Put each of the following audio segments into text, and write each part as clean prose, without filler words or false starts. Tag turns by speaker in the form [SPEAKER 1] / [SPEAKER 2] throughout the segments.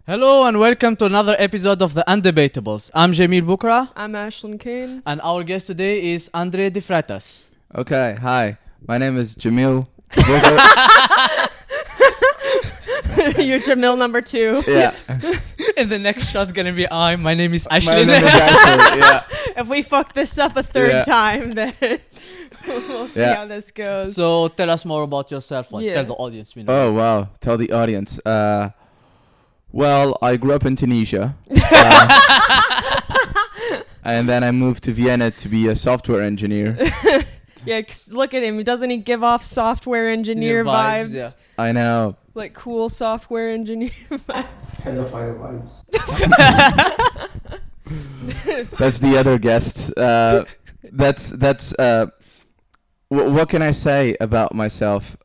[SPEAKER 1] Hello and welcome to another episode of the Undebatables. I'm Jamil Bukra.
[SPEAKER 2] I'm Ashlyn Kane.
[SPEAKER 1] And our guest today is Andre de Freitas.
[SPEAKER 3] Okay, hi. My name is Jamil.
[SPEAKER 2] You're Jamil number 2.
[SPEAKER 3] Yeah.
[SPEAKER 1] In the next shot gonna be my name is
[SPEAKER 3] My
[SPEAKER 1] Ashlyn.
[SPEAKER 3] name is Ashley, yeah.
[SPEAKER 2] If we fuck this up a third time, then we'll see how this goes.
[SPEAKER 1] So tell us more about yourself.
[SPEAKER 2] Yeah.
[SPEAKER 1] Tell the audience.
[SPEAKER 3] Oh, wow. Tell the audience. Well, I grew up in Tunisia. And then I moved to Vienna to be a software engineer.
[SPEAKER 2] Yeah, 'cause look at him. Doesn't he give off software engineer vibes?
[SPEAKER 1] Yeah.
[SPEAKER 3] I know.
[SPEAKER 2] Like cool software engineer vibes.
[SPEAKER 4] Pedophile vibes.
[SPEAKER 3] That's the other guest. What can I say about myself?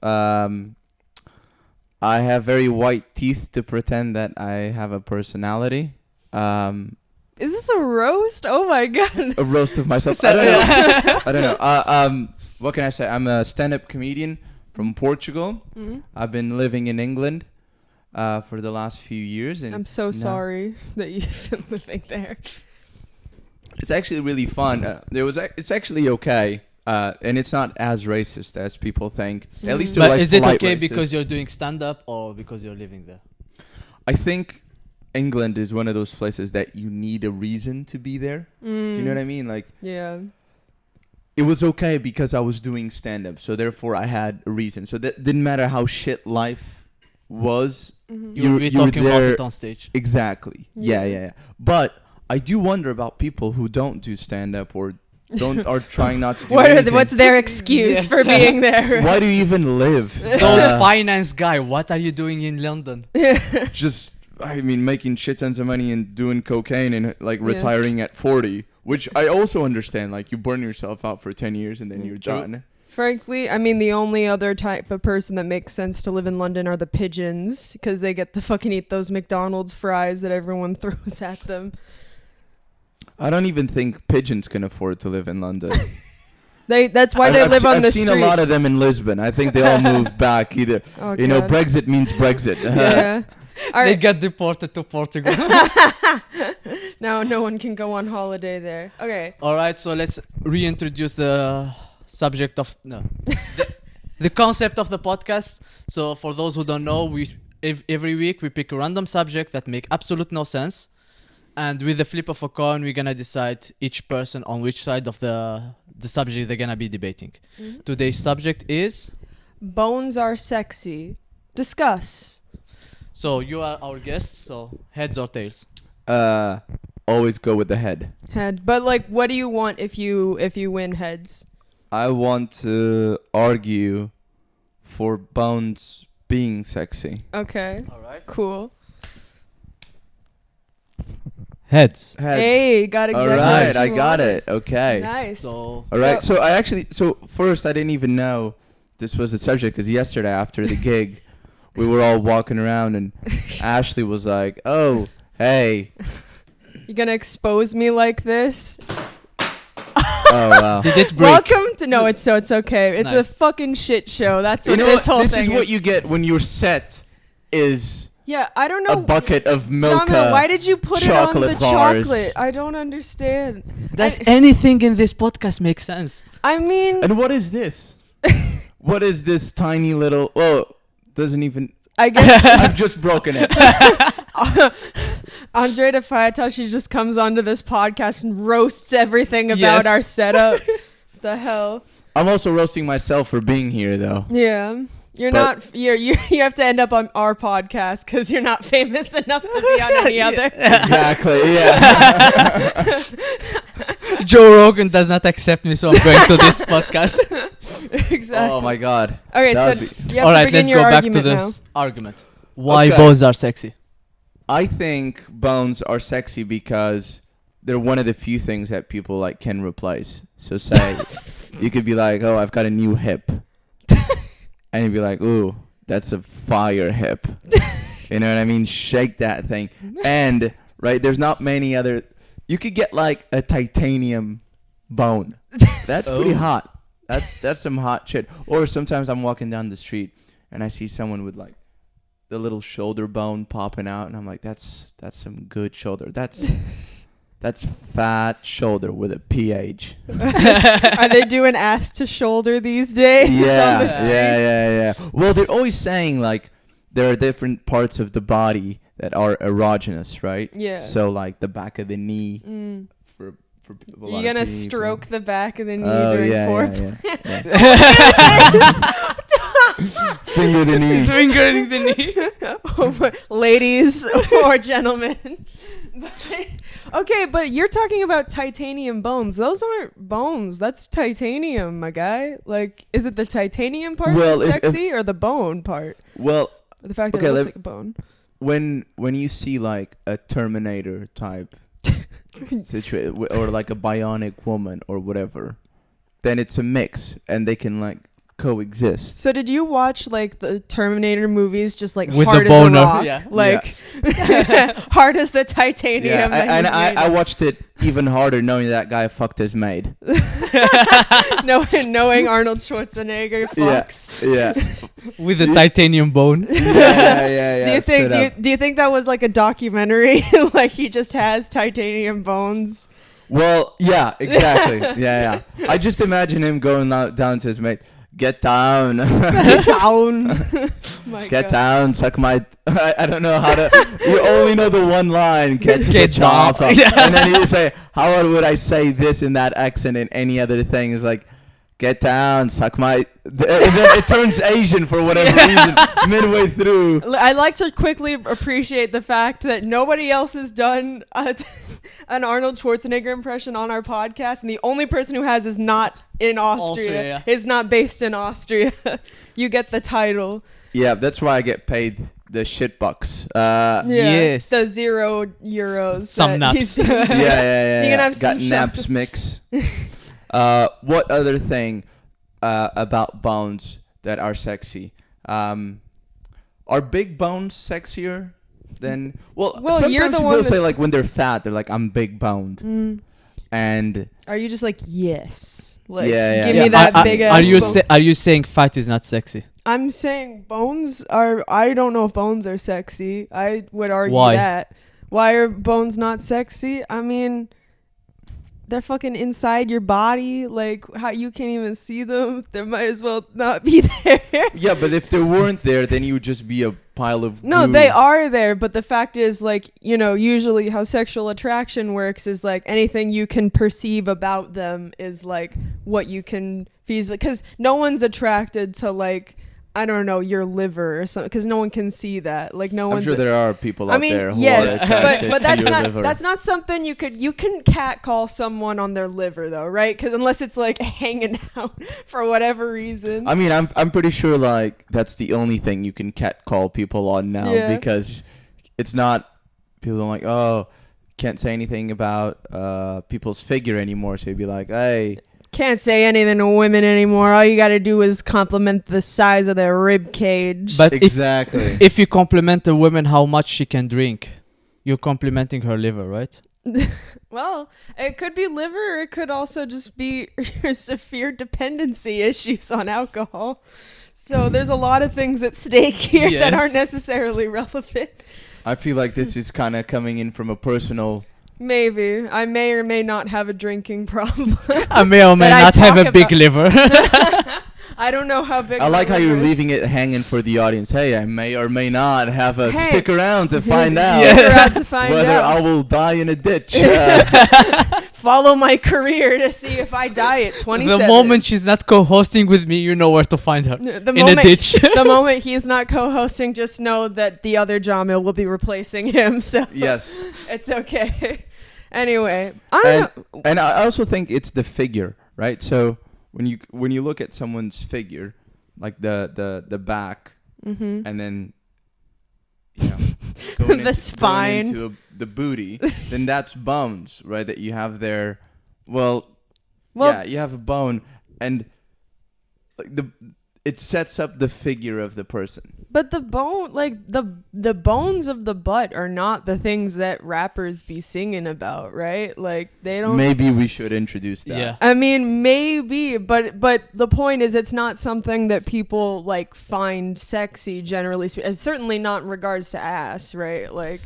[SPEAKER 3] I have very white teeth to pretend that I have a personality.
[SPEAKER 2] Is this a roast? Oh my god.
[SPEAKER 3] A roast of myself. I don't know. I don't know. What can I say? I'm a stand-up comedian from Portugal.
[SPEAKER 2] Mm-hmm.
[SPEAKER 3] I've been living in England for the last few years. And
[SPEAKER 2] I'm so sorry that you've been living there.
[SPEAKER 3] it's actually really fun. It's actually okay. And it's not as racist as people think. At least they're
[SPEAKER 1] But
[SPEAKER 3] like
[SPEAKER 1] is it
[SPEAKER 3] polite
[SPEAKER 1] okay
[SPEAKER 3] racist.
[SPEAKER 1] because you're doing stand-up or because you're living there?
[SPEAKER 3] I think England is one of those places that you need a reason to be there. Do you know what I mean? Like,
[SPEAKER 2] Yeah.
[SPEAKER 3] it was okay because I was doing stand-up, so therefore I had a reason. So that didn't matter how shit life was.
[SPEAKER 2] Mm-hmm.
[SPEAKER 1] You'll be talking about it on stage.
[SPEAKER 3] Exactly. Yeah. But I do wonder about people who don't do stand-up or are trying not to do anything.
[SPEAKER 2] What's their excuse
[SPEAKER 1] Yes.
[SPEAKER 2] for being there?
[SPEAKER 3] Why do you even live?
[SPEAKER 1] Those finance guy, what are you doing in London?
[SPEAKER 3] Just, I mean, making shit tons of money and doing cocaine and like retiring at 40, which I also understand. Like, you burn yourself out for 10 years and then you're
[SPEAKER 1] True.
[SPEAKER 3] done.
[SPEAKER 2] Frankly, I mean, the only other type of person that makes sense to live in London are the pigeons, because they get to fucking eat those McDonald's fries that everyone throws at them.
[SPEAKER 3] I don't even think pigeons can afford to live in London.
[SPEAKER 2] That's why they live on the street.
[SPEAKER 3] I've seen a lot of them in Lisbon. I think they all moved back either.
[SPEAKER 2] Oh,
[SPEAKER 3] You know,
[SPEAKER 2] God.
[SPEAKER 3] Brexit means Brexit.
[SPEAKER 2] Yeah. All
[SPEAKER 1] They
[SPEAKER 2] right.
[SPEAKER 1] got deported to Portugal.
[SPEAKER 2] Now no one can go on holiday there. Okay.
[SPEAKER 1] All right, so let's reintroduce the subject of the concept of the podcast. So for those who don't know, every week we pick a random subject that make absolute no sense, and with the flip of a coin, we're gonna decide each person on which side of the subject they're gonna be debating.
[SPEAKER 2] Mhm.
[SPEAKER 1] Today's subject is.
[SPEAKER 2] Bones are sexy. Discuss.
[SPEAKER 1] So you are our guest. So heads or tails?
[SPEAKER 3] Always go with the head.
[SPEAKER 2] Head. But like, what do you want if you win heads?
[SPEAKER 3] I want to argue for bones being sexy.
[SPEAKER 2] Okay.
[SPEAKER 1] All right.
[SPEAKER 2] Cool.
[SPEAKER 1] Heads.
[SPEAKER 3] Heads.
[SPEAKER 2] Hey, got
[SPEAKER 3] All
[SPEAKER 2] exactly.
[SPEAKER 3] right,
[SPEAKER 2] what
[SPEAKER 3] I
[SPEAKER 2] you
[SPEAKER 3] got
[SPEAKER 2] wanted.
[SPEAKER 3] it. Okay.
[SPEAKER 2] Nice.
[SPEAKER 1] So
[SPEAKER 3] All right. So first, I didn't even know this was a subject because yesterday after the gig, we were all walking around and Ashley was like, "Oh, hey."
[SPEAKER 2] You gonna expose me like this?
[SPEAKER 3] Oh wow.
[SPEAKER 1] did it break?
[SPEAKER 2] Welcome to it's okay. It's a
[SPEAKER 1] Nice.
[SPEAKER 2] fucking shit show. That's
[SPEAKER 3] You
[SPEAKER 2] what
[SPEAKER 3] know
[SPEAKER 2] this
[SPEAKER 3] what?
[SPEAKER 2] whole
[SPEAKER 3] This
[SPEAKER 2] thing
[SPEAKER 3] is what you get when your set is
[SPEAKER 2] Yeah, I don't know.
[SPEAKER 3] a bucket of
[SPEAKER 2] Jamil,
[SPEAKER 3] Milka.
[SPEAKER 2] why did you put it on the
[SPEAKER 3] chocolate bars.
[SPEAKER 2] chocolate? I don't understand.
[SPEAKER 1] Does anything in this podcast make sense?
[SPEAKER 2] I mean,
[SPEAKER 3] And what is this? What is this tiny little? Oh, doesn't even.
[SPEAKER 2] I guess
[SPEAKER 3] I've just broken it.
[SPEAKER 2] Andre de Freitas, she just comes onto this podcast and roasts everything about
[SPEAKER 1] Yes.
[SPEAKER 2] our setup. The hell?
[SPEAKER 3] I'm also roasting myself for being here, though.
[SPEAKER 2] Yeah. You're
[SPEAKER 3] But-
[SPEAKER 2] not. You have to end up on our podcast because you're not famous enough to be on any other.
[SPEAKER 3] Exactly. Yeah.
[SPEAKER 1] Joe Rogan does not accept me, so I'm going to this podcast.
[SPEAKER 2] Exactly.
[SPEAKER 3] Oh my God.
[SPEAKER 2] Okay, so
[SPEAKER 3] That'd
[SPEAKER 2] you have
[SPEAKER 1] All
[SPEAKER 2] to
[SPEAKER 1] right,
[SPEAKER 2] begin
[SPEAKER 1] let's
[SPEAKER 2] your
[SPEAKER 1] go back to
[SPEAKER 2] argument now.
[SPEAKER 1] this argument. Why
[SPEAKER 3] Okay.
[SPEAKER 1] bones are sexy?
[SPEAKER 3] I think bones are sexy because they're one of the few things that people like can replace. So say you could be like, "Oh, I've got a new hip," and you'd be like, "Ooh, that's a fire hip." You know what I mean? Shake that thing. And right, there's not many other. You could get like a titanium bone. That's pretty
[SPEAKER 1] Oh.
[SPEAKER 3] hot. That's some hot shit. Or sometimes I'm walking down the street and I see someone with like the little shoulder bone popping out, and I'm like, that's some good shoulder. That's fat shoulder with a PH.
[SPEAKER 2] Are they doing ass to shoulder these days on the streets?
[SPEAKER 3] Yeah. Well, they're always saying like there are different parts of the body that are erogenous, right?
[SPEAKER 2] Yeah.
[SPEAKER 3] So like the back of the knee for people.
[SPEAKER 2] You're gonna stroke the back of the knee during foreplay.
[SPEAKER 3] Finger the knee.
[SPEAKER 1] Fingering the knee.
[SPEAKER 2] Ladies or gentlemen. Okay, but you're talking about titanium bones. Those aren't bones. That's titanium, my guy. Like, is it the titanium part that's sexy or the bone part?
[SPEAKER 3] Well,
[SPEAKER 2] Or the fact that it looks like a bone.
[SPEAKER 3] when you see like a Terminator type situation or like a bionic woman or whatever, then it's a mix and they can like coexist.
[SPEAKER 2] So did you watch like the Terminator movies just like
[SPEAKER 1] With
[SPEAKER 2] hard
[SPEAKER 1] the
[SPEAKER 2] as a
[SPEAKER 1] boner,
[SPEAKER 2] rock?
[SPEAKER 1] yeah.
[SPEAKER 2] Like hard as the titanium.
[SPEAKER 3] Yeah,
[SPEAKER 2] that
[SPEAKER 3] and
[SPEAKER 2] he's made
[SPEAKER 3] I
[SPEAKER 2] of.
[SPEAKER 3] watched it even harder knowing that guy fucked his maid.
[SPEAKER 2] knowing Arnold Schwarzenegger fucks.
[SPEAKER 3] Yeah.
[SPEAKER 1] With a titanium bone.
[SPEAKER 3] Yeah.
[SPEAKER 2] Do you think that was like a documentary? Like he just has titanium bones?
[SPEAKER 3] Well, yeah, exactly. Yeah. I just imagine him going down to his mate. Get down.
[SPEAKER 2] Get down. My
[SPEAKER 3] Get
[SPEAKER 2] God.
[SPEAKER 3] down. Suck my. I don't know how to. We only know the one line. Get to the
[SPEAKER 1] Get down.
[SPEAKER 3] chopper. And then you say, how would I say this in that accent in any other thing? It's like, get down. Suck my. And then it turns Asian for whatever reason midway through.
[SPEAKER 2] I like to quickly appreciate the fact that nobody else has done an Arnold Schwarzenegger impression on our podcast, and the only person who has is not in Austria. Is not based in Austria. You get the title.
[SPEAKER 3] Yeah, that's why I get paid the shit bucks.
[SPEAKER 1] Yes.
[SPEAKER 2] The €0.
[SPEAKER 1] Some
[SPEAKER 2] that
[SPEAKER 1] naps.
[SPEAKER 2] he's-
[SPEAKER 3] Yeah.
[SPEAKER 2] You can have
[SPEAKER 3] Got
[SPEAKER 2] some
[SPEAKER 3] naps mix. What other thing about bones that are sexy? Are big bones sexier than? Well, sometimes
[SPEAKER 2] you're the
[SPEAKER 3] people
[SPEAKER 2] one
[SPEAKER 3] say
[SPEAKER 2] that's-
[SPEAKER 3] like when they're fat, they're like, I'm big boned, and
[SPEAKER 2] Are you just like, yes? Like,
[SPEAKER 3] Yeah.
[SPEAKER 2] give me that big ass bone.
[SPEAKER 1] Are you saying fat is not sexy?
[SPEAKER 2] I'm saying bones are. I don't know if bones are sexy. I would argue
[SPEAKER 1] Why?
[SPEAKER 2] that. Why are bones not sexy? I mean, they're fucking inside your body. Like, how you can't even see them. They might as well not be there.
[SPEAKER 3] yeah, but if they weren't there, then you would just be a pile of
[SPEAKER 2] No,
[SPEAKER 3] goo.
[SPEAKER 2] they are there, but the fact is, like, you know, usually how sexual attraction works is like anything you can perceive about them is like what you can feasibly, because no one's attracted to like, I don't know, your liver or something, because no one can see that. Like no
[SPEAKER 3] I'm
[SPEAKER 2] one's.
[SPEAKER 3] sure there are people
[SPEAKER 2] I
[SPEAKER 3] out
[SPEAKER 2] mean,
[SPEAKER 3] there who
[SPEAKER 2] yes,
[SPEAKER 3] are attracted
[SPEAKER 2] but
[SPEAKER 3] to
[SPEAKER 2] that's
[SPEAKER 3] your
[SPEAKER 2] not
[SPEAKER 3] liver.
[SPEAKER 2] that's not something you can catcall someone on their liver though, right? Because unless it's like hanging out for whatever reason.
[SPEAKER 3] I mean, I'm pretty sure like that's the only thing you can catcall people on now,
[SPEAKER 2] Yeah.
[SPEAKER 3] because it's not, people don't like, oh, can't say anything about people's figure anymore. So you'd be like, hey,
[SPEAKER 2] Can't say anything to women anymore. All you got to do is compliment the size of their rib cage.
[SPEAKER 1] But
[SPEAKER 3] exactly.
[SPEAKER 1] if you compliment a woman how much she can drink, you're complimenting her liver, right?
[SPEAKER 2] Well, it could be liver, or it could also just be severe dependency issues on alcohol. So there's a lot of things at stake here that
[SPEAKER 1] Yes.
[SPEAKER 2] aren't necessarily relevant.
[SPEAKER 3] I feel like this is kind of coming in from a personal.
[SPEAKER 2] Maybe. I may or may not have a drinking problem.
[SPEAKER 1] I may or may
[SPEAKER 2] That I
[SPEAKER 1] not have
[SPEAKER 2] talk
[SPEAKER 1] a big
[SPEAKER 2] about.
[SPEAKER 1] liver.
[SPEAKER 2] I don't know how big
[SPEAKER 3] I
[SPEAKER 2] my
[SPEAKER 3] like how you're
[SPEAKER 2] liver is.
[SPEAKER 3] leaving it hanging for the audience. Hey, I may or may not have a
[SPEAKER 2] Hey.
[SPEAKER 3] stick around to find out
[SPEAKER 2] Stick around to find
[SPEAKER 3] whether
[SPEAKER 2] out.
[SPEAKER 3] I will die in a ditch.
[SPEAKER 2] Follow my career to see if I die at 27.
[SPEAKER 1] The moment she's not co-hosting with me, you know where to find her.
[SPEAKER 2] The
[SPEAKER 1] In a ditch.
[SPEAKER 2] the moment he's not co-hosting, just know that the other Jamil will be replacing him. So
[SPEAKER 3] Yes.
[SPEAKER 2] it's okay. Anyway, I don't know.
[SPEAKER 3] And I also think it's the figure, right? So when you look at someone's figure, like the back,
[SPEAKER 2] Mm-hmm.
[SPEAKER 3] and then going
[SPEAKER 2] The spine.
[SPEAKER 3] going into the booty, then that's bones, right? That you have there. Well,
[SPEAKER 2] Well-
[SPEAKER 3] yeah, you have a bone, and like it sets up the figure of the person.
[SPEAKER 2] But the bone, like the bones of the butt are not the things that rappers be singing about, right? Like they don't.
[SPEAKER 3] Maybe we should introduce that.
[SPEAKER 1] Yeah.
[SPEAKER 2] I mean, maybe, but the point is, it's not something that people like find sexy. Generally speaking, certainly not in regards to ass, right? Like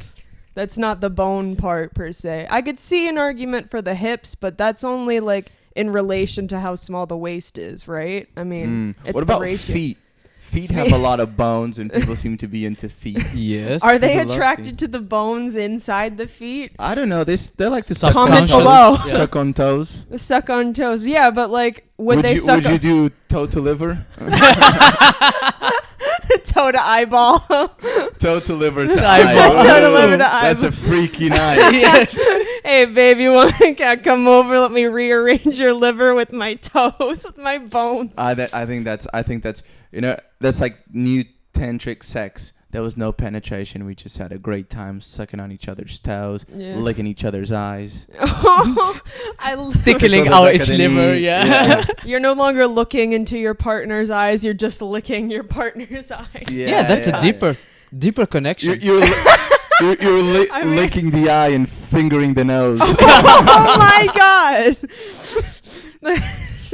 [SPEAKER 2] that's not the bone part per se. I could see an argument for the hips, but that's only like in relation to how small the waist is, right? I mean, it's
[SPEAKER 3] what about
[SPEAKER 2] the ratio.
[SPEAKER 3] feet? Feet have a lot of bones, and people seem to be into feet.
[SPEAKER 1] Yes.
[SPEAKER 2] Are they
[SPEAKER 3] People love
[SPEAKER 2] attracted
[SPEAKER 3] feet.
[SPEAKER 2] to the bones inside the feet?
[SPEAKER 3] I don't know. They like to
[SPEAKER 1] Suck
[SPEAKER 3] suck
[SPEAKER 2] Comment
[SPEAKER 3] on toes.
[SPEAKER 2] below.
[SPEAKER 3] Suck on toes.
[SPEAKER 2] Suck on toes. Yeah, but like would they
[SPEAKER 3] you,
[SPEAKER 2] suck
[SPEAKER 3] would you do toe to liver?
[SPEAKER 2] toe to eyeball?
[SPEAKER 3] Toe to liver to
[SPEAKER 1] Eyeball.
[SPEAKER 3] eye.
[SPEAKER 2] Toe to liver to
[SPEAKER 3] That's
[SPEAKER 2] eyeball.
[SPEAKER 3] a freaky night.
[SPEAKER 1] Yes.
[SPEAKER 2] Hey, baby, want to come over? Let me rearrange your liver with my toes, with my bones.
[SPEAKER 3] I think that's that's like new tantric sex. There was no penetration. We just had a great time sucking on each other's toes,
[SPEAKER 2] Yeah.
[SPEAKER 3] licking each other's eyes.
[SPEAKER 1] Tickling
[SPEAKER 3] Tickle the
[SPEAKER 1] our
[SPEAKER 3] back of
[SPEAKER 1] itch
[SPEAKER 3] the
[SPEAKER 1] liver.
[SPEAKER 3] knee.
[SPEAKER 1] Yeah.
[SPEAKER 2] You're no longer looking into your partner's eyes. You're just licking your partner's eyes.
[SPEAKER 1] Yeah, that's
[SPEAKER 3] yeah.
[SPEAKER 1] a deeper connection.
[SPEAKER 3] You're
[SPEAKER 2] I mean-
[SPEAKER 3] licking the eye and fingering the nose.
[SPEAKER 2] Oh my god.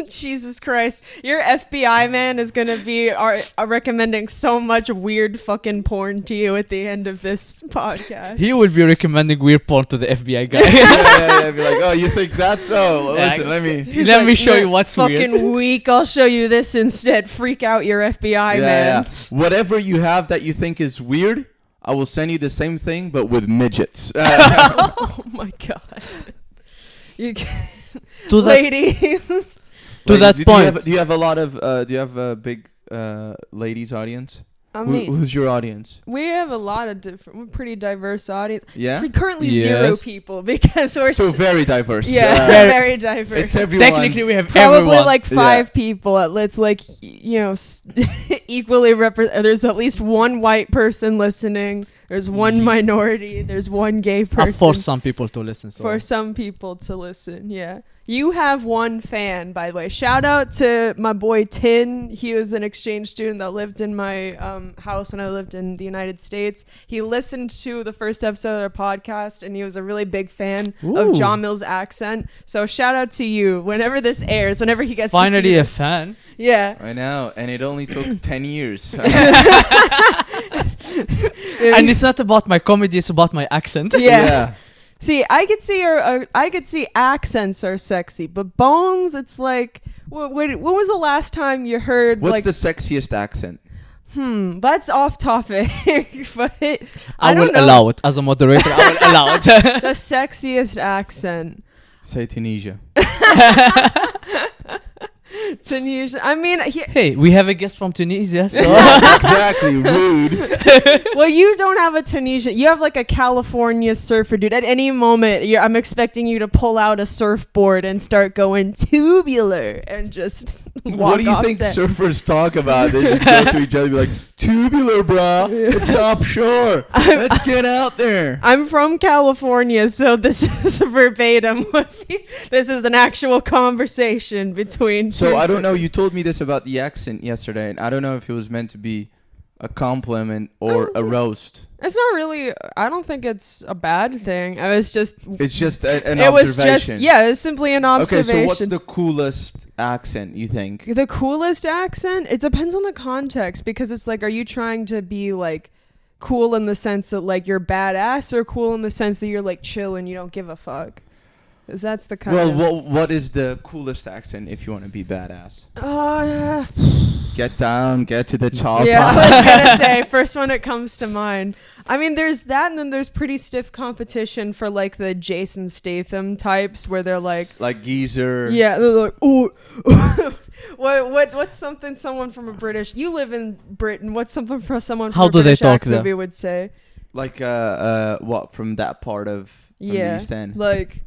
[SPEAKER 2] Jesus Christ. Your FBI man is going to be recommending so much weird fucking porn to you at the end of this podcast.
[SPEAKER 1] He would be recommending weird porn to the FBI guy.
[SPEAKER 3] yeah. Be like, oh, you think that's so?
[SPEAKER 1] Yeah.
[SPEAKER 3] Listen, let me.
[SPEAKER 2] He's
[SPEAKER 1] Let me
[SPEAKER 2] like,
[SPEAKER 1] show
[SPEAKER 2] "You're
[SPEAKER 1] you what's
[SPEAKER 2] fucking
[SPEAKER 1] weird."
[SPEAKER 2] weak. I'll show you this instead. Freak out your FBI man.
[SPEAKER 3] Whatever you have that you think is weird, I will send you the same thing, but with midgets.
[SPEAKER 2] Oh my god. You
[SPEAKER 1] To that
[SPEAKER 2] ladies.
[SPEAKER 1] to that point.
[SPEAKER 3] Do you have a lot of? Do you have a big ladies audience?
[SPEAKER 2] I mean,
[SPEAKER 3] Who's your audience?
[SPEAKER 2] we have a lot of we're pretty diverse audience.
[SPEAKER 3] Yeah.
[SPEAKER 2] Currently
[SPEAKER 1] Yes.
[SPEAKER 2] 0 people because we're
[SPEAKER 3] So very diverse.
[SPEAKER 2] yeah,
[SPEAKER 1] Very-
[SPEAKER 2] very diverse.
[SPEAKER 3] It's everyone.
[SPEAKER 1] Technically, we have
[SPEAKER 2] Probably
[SPEAKER 1] everyone.
[SPEAKER 2] like 5
[SPEAKER 3] Yeah.
[SPEAKER 2] people. It's like equally there's at least one white person listening. There's one minority. There's one gay person.
[SPEAKER 1] Force some people to listen. So.
[SPEAKER 2] For some people to listen, yeah. You have one fan, by the way. Shout out to my boy Tin. He was an exchange student that lived in my house when I lived in the United States. He listened to the first episode of our podcast, and he was a really big fan
[SPEAKER 1] Ooh.
[SPEAKER 2] of John Mill's accent. So shout out to you. Whenever this airs, whenever he gets
[SPEAKER 1] Finally,
[SPEAKER 2] to see
[SPEAKER 1] a
[SPEAKER 2] this.
[SPEAKER 1] fan.
[SPEAKER 2] Yeah.
[SPEAKER 3] I know, and it only took 10 years.
[SPEAKER 1] And it's not about my comedy; it's about my accent.
[SPEAKER 2] Yeah. See, I could see accents are sexy, but bones, it's like, when was the last time you heard
[SPEAKER 3] What's
[SPEAKER 2] like?
[SPEAKER 3] the sexiest accent?
[SPEAKER 2] That's off topic, but
[SPEAKER 1] I will
[SPEAKER 2] don't know.
[SPEAKER 1] allow it as a moderator. I will allow it.
[SPEAKER 2] The sexiest accent.
[SPEAKER 3] Say Tunisia.
[SPEAKER 2] Tunisia. I mean,
[SPEAKER 1] Hey, we have a guest from Tunisia. So.
[SPEAKER 3] Exactly. Rude.
[SPEAKER 2] well, you don't have a Tunisian. You have like a California surfer dude. At any moment, I'm expecting you to pull out a surfboard and start going tubular and just walk
[SPEAKER 3] What do you
[SPEAKER 2] off
[SPEAKER 3] think
[SPEAKER 2] set.
[SPEAKER 3] surfers talk about? They just go to each other and be like, tubular, bro. It's offshore. Let's get out there.
[SPEAKER 2] I'm from California, so this is verbatim. This is an actual conversation between
[SPEAKER 3] So
[SPEAKER 2] two
[SPEAKER 3] I don't know. You
[SPEAKER 2] surfers.
[SPEAKER 3] told me this about the accent yesterday, and I don't know if it was meant to be a compliment or a roast.
[SPEAKER 2] It's not really. I don't think it's a bad thing. I was just.
[SPEAKER 3] It's just an
[SPEAKER 2] It was
[SPEAKER 3] observation.
[SPEAKER 2] just it's simply an
[SPEAKER 3] Okay,
[SPEAKER 2] observation.
[SPEAKER 3] so what's the coolest accent you think?
[SPEAKER 2] The coolest accent? It depends on the context, because it's like, are you trying to be like cool in the sense that like you're badass, or cool in the sense that you're like chill and you don't give a fuck? Because that's the kind of.
[SPEAKER 3] Well, what is the coolest accent if you want to be badass?
[SPEAKER 2] Yeah.
[SPEAKER 3] Get down, get to the chopper.
[SPEAKER 2] Yeah, I was gonna say first one that comes to mind. I mean, there's that, and then there's pretty stiff competition for like the Jason Statham types, where they're like,
[SPEAKER 3] Like geezer.
[SPEAKER 2] yeah, they're like, oh, what's something someone from a British? You live in Britain. What's something for someone from
[SPEAKER 1] How
[SPEAKER 2] a
[SPEAKER 1] do they
[SPEAKER 2] British
[SPEAKER 1] talk
[SPEAKER 2] accent
[SPEAKER 1] there?
[SPEAKER 2] movie would say?
[SPEAKER 3] Like what from that part of from the
[SPEAKER 2] Yeah,
[SPEAKER 3] East End?
[SPEAKER 2] like,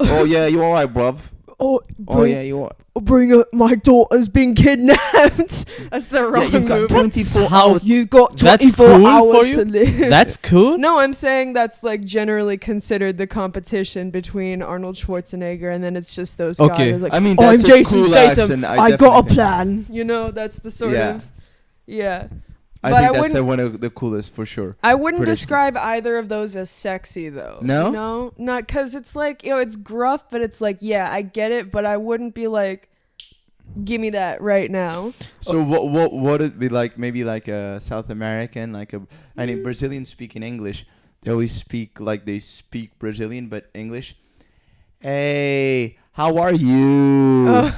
[SPEAKER 3] Oh yeah, you alright, bruv?
[SPEAKER 2] oh,
[SPEAKER 3] Oh yeah, you are.
[SPEAKER 2] bring up my daughter's been kidnapped. That's the wrong
[SPEAKER 3] Yeah, you've got
[SPEAKER 2] movie.
[SPEAKER 3] 24
[SPEAKER 1] how-
[SPEAKER 3] hours.
[SPEAKER 2] You've got
[SPEAKER 1] That's
[SPEAKER 2] 24
[SPEAKER 1] cool
[SPEAKER 2] hours
[SPEAKER 1] for you?
[SPEAKER 2] to live.
[SPEAKER 1] That's cool.
[SPEAKER 2] No, I'm saying that's like generally considered the competition between Arnold Schwarzenegger and then it's just those
[SPEAKER 1] Okay.
[SPEAKER 2] guys. Like,
[SPEAKER 3] I mean,
[SPEAKER 2] oh, I'm
[SPEAKER 3] that's a
[SPEAKER 2] Jason
[SPEAKER 3] cool
[SPEAKER 2] Statham.
[SPEAKER 3] accent.
[SPEAKER 2] I got a
[SPEAKER 3] definitely think-
[SPEAKER 2] plan. You know, that's the sort
[SPEAKER 3] Yeah.
[SPEAKER 2] of. Yeah.
[SPEAKER 3] I
[SPEAKER 2] But I
[SPEAKER 3] think that's
[SPEAKER 2] wouldn't-
[SPEAKER 3] one of the coolest for sure.
[SPEAKER 2] I wouldn't
[SPEAKER 3] British-
[SPEAKER 2] describe either of those as sexy though.
[SPEAKER 3] No?
[SPEAKER 2] No, not because it's like, it's gruff, but it's like, yeah, I get it, but I wouldn't be like, give me that right now.
[SPEAKER 3] So what would it be like? Maybe like a South American, like a. I mean, Brazilians speak in English. They always speak like they speak Brazilian, but English. Hey, how are you?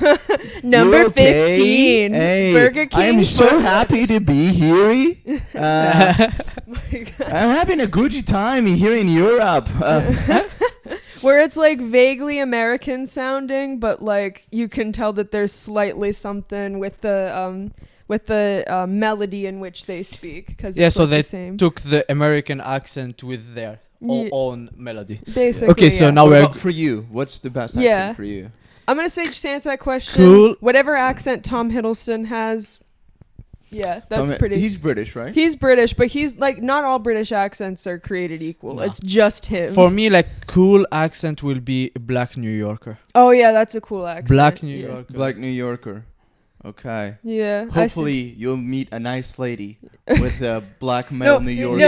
[SPEAKER 2] Number
[SPEAKER 3] You okay?
[SPEAKER 2] 15,
[SPEAKER 3] Hey,
[SPEAKER 2] Burger King.
[SPEAKER 3] I am so
[SPEAKER 2] Burgers.
[SPEAKER 3] happy to be here.
[SPEAKER 2] My God.
[SPEAKER 3] I'm having a good time here in Europe.
[SPEAKER 2] Where it's like vaguely American sounding, but like you can tell that there's slightly something with the melody in which they speak. Because
[SPEAKER 1] Yeah,
[SPEAKER 2] it's
[SPEAKER 1] so
[SPEAKER 2] like
[SPEAKER 1] they
[SPEAKER 2] the same.
[SPEAKER 1] took the American accent with their
[SPEAKER 2] Ye-
[SPEAKER 1] own melody.
[SPEAKER 2] Basically.
[SPEAKER 1] Okay, so
[SPEAKER 2] yeah.
[SPEAKER 1] now
[SPEAKER 3] What
[SPEAKER 1] we're
[SPEAKER 3] about for you? What's the best
[SPEAKER 2] Yeah.
[SPEAKER 3] accent for you?
[SPEAKER 2] I'm gonna say just to answer that question.
[SPEAKER 1] Cool.
[SPEAKER 2] Whatever accent Tom Hiddleston has, yeah, that's
[SPEAKER 3] Tell me-
[SPEAKER 2] pretty.
[SPEAKER 3] He's British, right?
[SPEAKER 2] He's British, but he's like not all British accents are created equal.
[SPEAKER 1] No.
[SPEAKER 2] It's just him.
[SPEAKER 1] for me, like cool accent will be Black New Yorker.
[SPEAKER 2] Oh yeah, that's a cool accent.
[SPEAKER 1] Black New
[SPEAKER 2] Yeah.
[SPEAKER 1] Yorker.
[SPEAKER 3] Black New Yorker. Okay.
[SPEAKER 2] Yeah.
[SPEAKER 3] Hopefully you'll meet a nice lady with a black male New Yorker.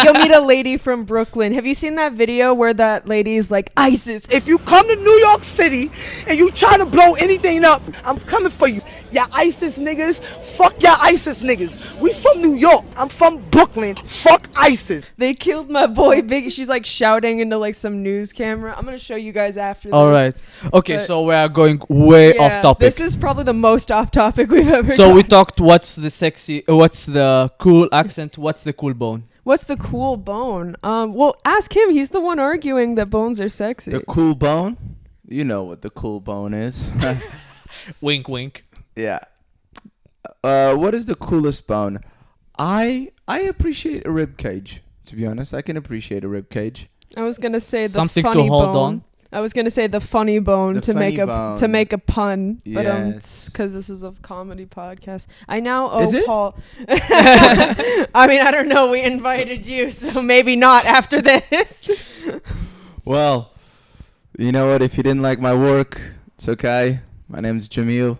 [SPEAKER 2] You'll meet a lady from Brooklyn. Have you seen that video where that lady's like ISIS?
[SPEAKER 4] If you come to New York City and you try to blow anything up, I'm coming for you. Ya ISIS niggas, fuck ya ISIS niggas. We from New York. I'm from Brooklyn. Fuck ISIS.
[SPEAKER 2] They killed my boy Big. She's like shouting into like some news camera. I'm gonna show you guys after this.
[SPEAKER 1] All right. Okay,
[SPEAKER 2] But-
[SPEAKER 1] so we are going way
[SPEAKER 2] Yeah,
[SPEAKER 1] off topic.
[SPEAKER 2] This is probably the most off topic we've ever
[SPEAKER 1] So we
[SPEAKER 2] done.
[SPEAKER 1] talked what's the cool accent, what's the cool bone.
[SPEAKER 2] What's the cool bone? Well, ask him. He's the one arguing that bones are sexy.
[SPEAKER 3] The cool bone? You know what the cool bone is.
[SPEAKER 1] Wink, wink.
[SPEAKER 3] Yeah. What is the coolest bone? I appreciate a rib cage. To be honest, I can appreciate a rib cage.
[SPEAKER 2] I was gonna say the
[SPEAKER 1] Something to
[SPEAKER 2] funny
[SPEAKER 1] hold
[SPEAKER 2] bone.
[SPEAKER 1] on.
[SPEAKER 2] I was gonna say the funny bone
[SPEAKER 3] The
[SPEAKER 2] to make
[SPEAKER 3] funny
[SPEAKER 2] a to
[SPEAKER 3] bone.
[SPEAKER 2] make a pun, but
[SPEAKER 3] Yes.
[SPEAKER 2] because this is a comedy podcast. I now owe
[SPEAKER 3] Is it?
[SPEAKER 2] Paul. I mean, I don't know. We invited you, so maybe not after this.
[SPEAKER 3] Well, you know what? If you didn't like my work, it's okay. My name's Jamil.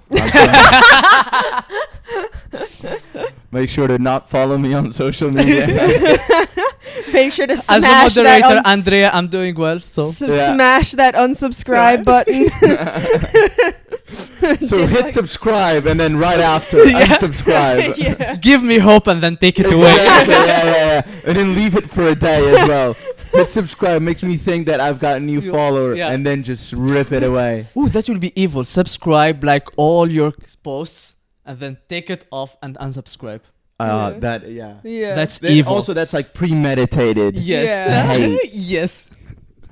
[SPEAKER 3] Make sure to not follow me on social media.
[SPEAKER 2] Make sure to
[SPEAKER 1] As a
[SPEAKER 2] smash
[SPEAKER 1] moderator,
[SPEAKER 2] that
[SPEAKER 1] Andrea, I'm doing well. So
[SPEAKER 3] Yeah.
[SPEAKER 2] smash that unsubscribe button.
[SPEAKER 3] So
[SPEAKER 2] Just
[SPEAKER 3] hit
[SPEAKER 2] like-
[SPEAKER 3] subscribe and then right after
[SPEAKER 1] Yeah.
[SPEAKER 3] unsubscribe.
[SPEAKER 2] yeah.
[SPEAKER 1] give me hope and then take it away.
[SPEAKER 3] Exactly, yeah. And then leave it for a day as well. Hit subscribe makes me think that I've got a new follower
[SPEAKER 1] yeah.
[SPEAKER 3] and then just rip it away.
[SPEAKER 1] Ooh, that will be evil. Subscribe like all your posts and then take it off and unsubscribe.
[SPEAKER 2] Yeah. Yeah.
[SPEAKER 1] That's
[SPEAKER 3] Then
[SPEAKER 1] evil.
[SPEAKER 3] also, that's like premeditated.
[SPEAKER 1] yes.
[SPEAKER 2] Yeah.
[SPEAKER 1] yes.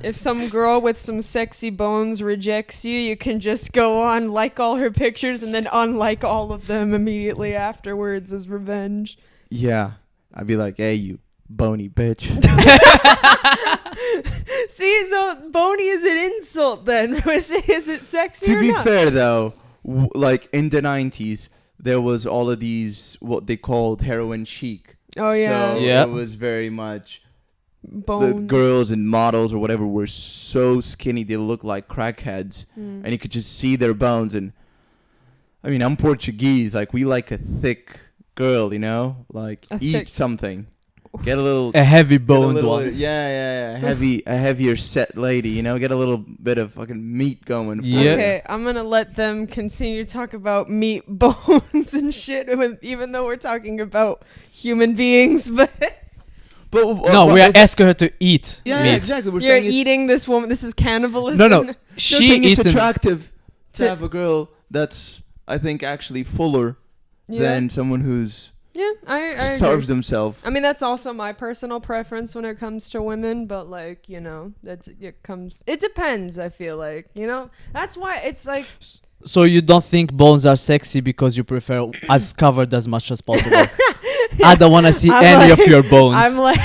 [SPEAKER 2] If some girl with some sexy bones rejects you, you can just go on, like all her pictures, and then unlike all of them immediately afterwards as revenge.
[SPEAKER 3] Yeah. I'd be like, hey, you bony bitch.
[SPEAKER 2] See, so bony is an insult then. Is it sexy
[SPEAKER 3] To
[SPEAKER 2] or
[SPEAKER 3] be
[SPEAKER 2] not?
[SPEAKER 3] fair, though, like in the 90s, there was all of these, what they called heroin chic.
[SPEAKER 2] Oh, yeah.
[SPEAKER 3] So
[SPEAKER 1] Yeah.
[SPEAKER 3] it was very much the
[SPEAKER 2] Bones.
[SPEAKER 3] girls and models or whatever were so skinny they looked like crackheads,
[SPEAKER 2] Mm.
[SPEAKER 3] and you could just see their bones. And I mean, I'm Portuguese, like we like a thick girl, you know, like
[SPEAKER 2] A
[SPEAKER 3] eat
[SPEAKER 2] thick-
[SPEAKER 3] something, get a little.
[SPEAKER 1] A heavy
[SPEAKER 3] Get a
[SPEAKER 1] boned
[SPEAKER 3] little,
[SPEAKER 1] one.
[SPEAKER 3] yeah, a heavier set lady, you know, get a little bit of fucking meat going. For
[SPEAKER 1] Yeah.
[SPEAKER 3] you.
[SPEAKER 2] Okay, I'm gonna let them continue to talk about meat, bones, and shit, even though we're talking about human beings. But
[SPEAKER 3] But
[SPEAKER 1] No, we are
[SPEAKER 3] is-
[SPEAKER 1] asking her to eat
[SPEAKER 3] Yeah,
[SPEAKER 1] meat.
[SPEAKER 3] exactly. We're
[SPEAKER 2] you're
[SPEAKER 3] saying it's-
[SPEAKER 2] eating this woman. This is cannibalism.
[SPEAKER 1] No, no.
[SPEAKER 3] we're
[SPEAKER 1] She
[SPEAKER 3] saying it's
[SPEAKER 1] eaten.
[SPEAKER 3] attractive to
[SPEAKER 2] To-
[SPEAKER 3] have a girl that's, I think, actually fuller
[SPEAKER 2] Yeah.
[SPEAKER 3] than someone who's
[SPEAKER 2] Yeah, I
[SPEAKER 3] starves
[SPEAKER 2] agree.
[SPEAKER 3] themselves.
[SPEAKER 2] I mean, that's also my personal preference when it comes to women, but like, you know, it depends, I feel like, you know? That's why it's like
[SPEAKER 1] So you don't think bones are sexy because you prefer as covered as much as possible? I don't want to see
[SPEAKER 2] I'm
[SPEAKER 1] any
[SPEAKER 2] like-
[SPEAKER 1] of your bones.
[SPEAKER 2] I'm like